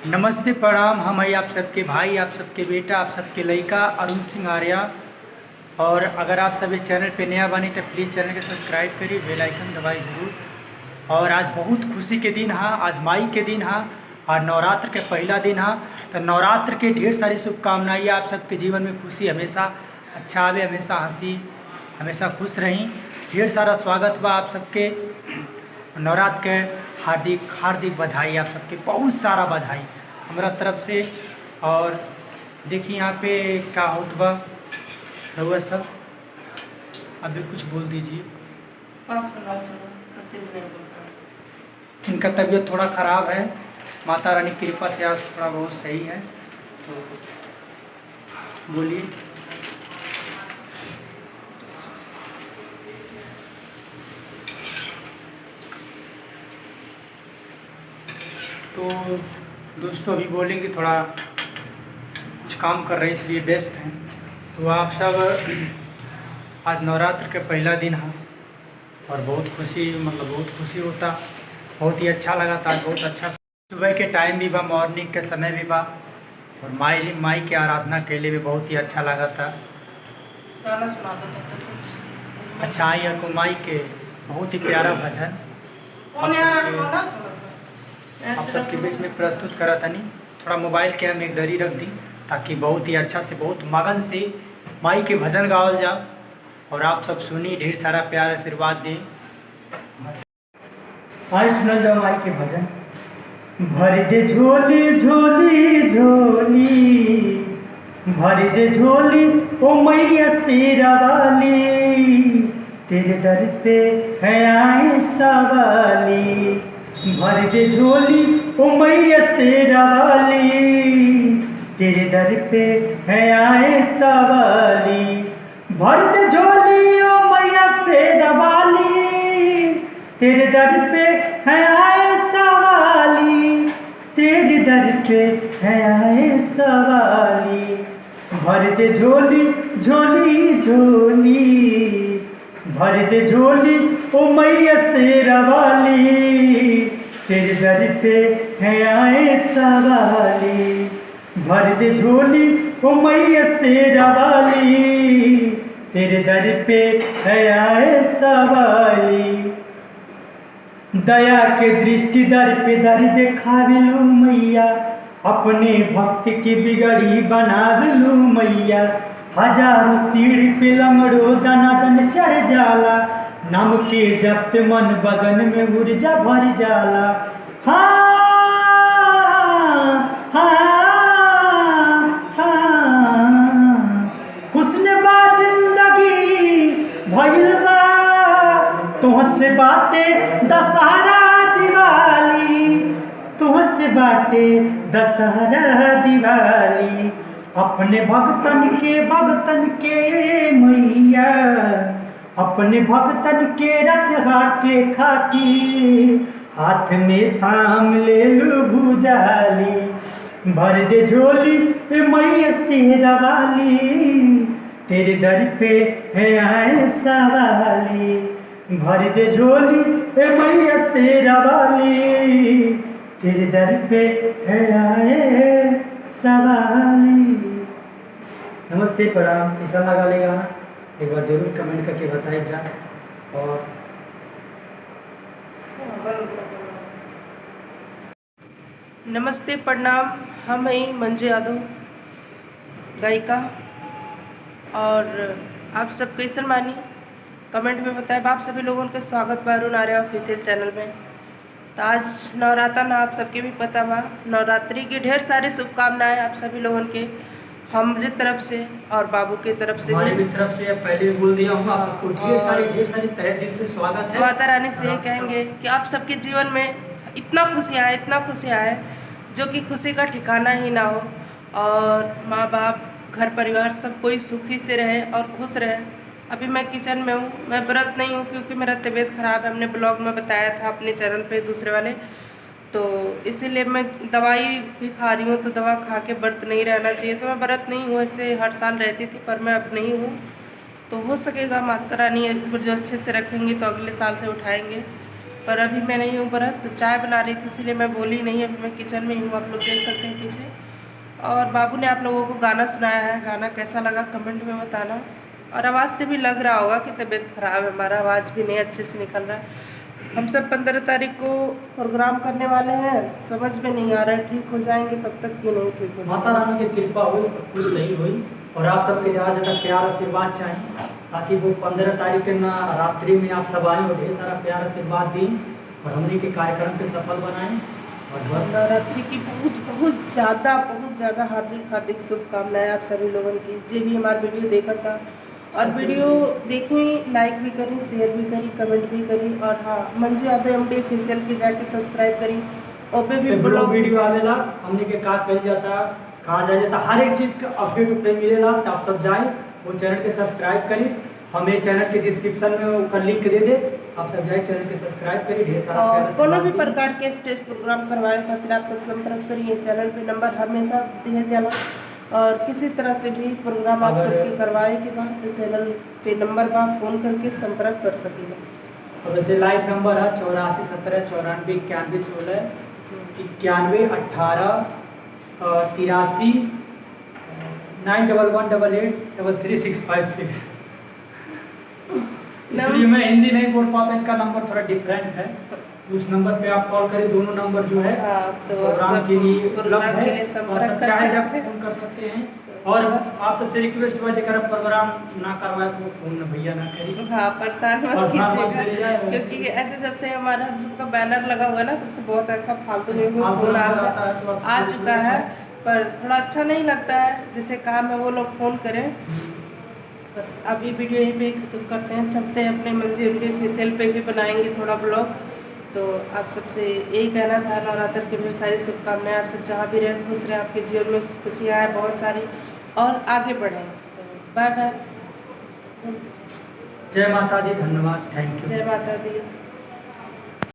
नमस्ते प्रणाम। हम हैं आप सबके भाई, आप सबके बेटा, आप सबके लड़का अरुण सिंह आर्या। और अगर आप सब इस चैनल पे नया बने तो प्लीज़ चैनल को सब्सक्राइब करिए, बेल आइकन दबाई ज़रूर। और आज बहुत खुशी के दिन है, आज माई के दिन है और नवरात्र के पहला दिन है। तो नवरात्र के ढेर सारी शुभकामनाएं, आप सबके जीवन में खुशी हमेशा अच्छा आवे, हमेशा हंसी, हमेशा खुश रहीं। ढेर सारा स्वागत बा आप सबके नवरात्र के। हार्दिक हार्दिक बधाई, आप सबके बहुत सारा बधाई हमारा तरफ से। और देखिए यहाँ पे क्या होत बा रउआ सब, अभी कुछ बोल दीजिए। पास में लाओ थोड़ा, तेज नहीं बोलता। इनका तबीयत थोड़ा ख़राब है, माता रानी की कृपा से आज थोड़ा बहुत सही है। तो बोलिए। तो दोस्तों अभी बोलेंगे, थोड़ा कुछ काम कर रहे हैं इसलिए व्यस्त हैं। तो आप सब, आज नवरात्र के पहला दिन है और बहुत खुशी, मतलब बहुत खुशी होता, बहुत ही अच्छा लगा था। बहुत अच्छा सुबह के टाइम भी बा, मॉर्निंग के समय भी बा, और माई की आराधना के लिए भी बहुत ही अच्छा लगा था। गाना सुना दो तो कुछ। अच्छा आई को माई के बहुत ही प्यारा भजन कौन आप यार सबके- थोड़ा सा आप सबके बीच में प्रस्तुत करा था। नहीं थोड़ा मोबाइल के हम एक दरी रख दी, ताकि बहुत ही अच्छा से, बहुत मगन से माई के भजन गावल जाओ और आप सब सुनी, ढेर सारा प्यार आशीर्वाद दें। आज सुनल जाओ माई के भजन। भर दे झोली झोली झोली, भर दे झोली ओ मैया शेरा वाली, तेरे दर पे है आए सवाली। भर दे झोली ओ मैया शेरा वाली, तेरे दर पे है आए सवाली। भर दे झोली ओ मैया शेरा वाली, तेरे दर पे है आए सवाली, तेरे दर पे है आए सवाली। भर दे झोली झोली झोली, भर दे झोली ओ मैया शेरा वाली, तेरे दर पे है आए सवाली। भर दे झोली ओ मैया शेरा वाली, तेरे दर पे है आए सवाली। दया के दृष्टि दर पे दर देखाविलू मैया, अपने भक्त की बिगड़ी बनाविलू मैया। हजारों सीढ़ी पे लंगड़ो दनादन चढ़ जाला, नाम के जपते मन बदन में ऊर्जा भर जाला। हाँ हाँ हाँ, हुस्न बा जिंदगी भइल बा, तुहसे बाटे दशहरा दिवाली, तुहसे बाटे दशहरा दिवाली। अपने भगतन के मैया, अपने भगतन के रतहा के खाती, हाथ में थाम ले लू भुजाली। भर दे झोली ए मैया शेरा वाली, तेरे दर पे है आए सवाली। भर दे झोली ए मैया शेरा वाली, तेरे दर पे है आए सवाली। नमस्ते प्रणाम। ऐसा लगा ले गाना एक बार जरूर कमेंट करके बताइए जा। और नमस्ते प्रणाम। हम हैं मंजू यादव, गायिका। और आप सब कैसन मानी कमेंट में बताए। आप सभी लोगों के स्वागत बा अरुण आर्या ऑफिशियल चैनल में। तो आज नवरात्र ना, आप सबके भी पता बा, नवरात्रि की ढेर सारी शुभकामनाएं आप सभी लोगों के, हमारी तरफ से और बाबू की तरफ से हमारे भी। भी तरफ से पहले भी बोल दिया हूँ, आप सबको ढेर सारी तहे दिल से स्वागत है। माता रानी से ये कहेंगे कि आप सबके जीवन में इतना खुशियाँ आए, इतना खुशियाँ आए, जो कि खुशी का ठिकाना ही ना हो। और माँ बाप, घर परिवार सब कोई सुखी से रहे और खुश रहे। अभी मैं किचन में हूँ, मैं व्रत नहीं हूँ क्योंकि मेरा तबीयत ख़राब है। हमने ब्लॉग में बताया था अपने चैनल पे दूसरे वाले, तो इसीलिए मैं दवाई भी खा रही हूँ। तो दवा खा के व्रत नहीं रहना चाहिए, तो मैं व्रत नहीं हूँ। ऐसे हर साल रहती थी पर मैं अब नहीं हूँ। तो हो सकेगा माता रानी जो अच्छे से रखेंगी तो अगले साल से उठाएंगे। पर अभी मैं नहीं हूँ व्रत, तो चाय बना रही थी इसीलिए मैं बोली नहीं। अभी मैं किचन में ही हूँ, आप लोग देख सकते हैं पीछे। और बाबू ने आप लोगों को गाना सुनाया है, गाना कैसा लगा कमेंट में बताना। और आवाज़ से भी लग रहा होगा कि तबीयत ख़राब है, हमारा आवाज़ भी नहीं अच्छे से निकल रहा है। हम सब 15 तारीख को प्रोग्राम करने वाले हैं, समझ में नहीं आ रहा है ठीक हो जाएंगे तब तक कि नहीं ठीक हो माता जाएंगे। रानी की कृपा हुई, सब कुछ सही हुई। और आप सबके ज़्यादा से ज़्यादा प्यार आशीर्वाद चाहिए, ताकि वो 15 तारीख के ना रात्रि में आप सब आए और ढेर सारा प्यार आशीर्वाद दी और हमने के कार्यक्रम के सफल बनाएं। और बस नवरात्रि की बहुत ज़्यादा हार्दिक शुभकामनाएं आप सभी लोगों की, जो भी हमारा वीडियो देखा था। और वीडियो देखें, लाइक भी करें, शेयर भी करें, कमेंट भी करें। और हाँ, मंजू यादव एमडी ऑफिशियल के जाके सब्सक्राइब करें। और भी ब्लॉग वीडियो आवेला हमने के का कल जाता, कहाँ जाए जाता, हर एक चीज़ का अपडेट उपडेट मिलेला। तो आप सब जाएँ वो चैनल के सब्सक्राइब करें, हमें चैनल के डिस्क्रिप्शन में उसका लिंक दे दे। आप सब जाए चैनल के सब्सक्राइब करिए, ढेर सारा प्यार और कोनो भी आशीर्वाद प्रकार के स्टेज प्रोग्राम करवाए खातिर आप सब संपर्क करिए। चैनल पे नंबर हमेशा दिए जाला। और किसी तरह से भी प्रोग्राम आप सबके करवाए के बाद तो चैनल पे नंबर पर फ़ोन करके संपर्क कर सकेंगे। और वैसे लाइव नंबर है 84 17 94 91 16 91 18 83 9118883656। इसलिए मैं हिंदी नहीं बोल पाता, इनका नंबर थोड़ा डिफरेंट है। उस नंबर पे आप कॉल करें, दोनों नंबर जो है हाँ, तो प्रोग्राम के लिए उपलब्ध है और संपर्क सब कर चाहे जब सकते हैं। फोन कर सकते हैं। और आप सबसे रिक्वेस्ट हुआ जगह प्रोग्राम ना करवाए तो फोन भैया ना करिए। हाँ, परेशान मत परेशान मत कीजिएगा, करिएगा। क्योंकि ऐसे जब से हमारा सबका बैनर लगा हुआ है ना, तब से बहुत ऐसा फालतू में भी फालतू फोन नंबर आता है तो आप आ चुका है। पर थोड़ा अच्छा नहीं लगता है, जैसे काम है वो लोग फ़ोन करें। बस अभी वीडियो यहीं पे खत्म करते हैं, चलते हैं अपने मंदिर के फेशियल पे भी बनाएंगे थोड़ा ब्लॉग। तो आप सबसे यही कहना था, नवरात्र की ढेर सारी शुभकामनाएं। आप सब जहाँ भी रहें खुश रहें, आपके जीवन में खुशियाँ आए बहुत सारी और आगे बढ़ें। तो बाय बाय, जय माता दी, धन्यवाद, थैंक यू। जय माता दी।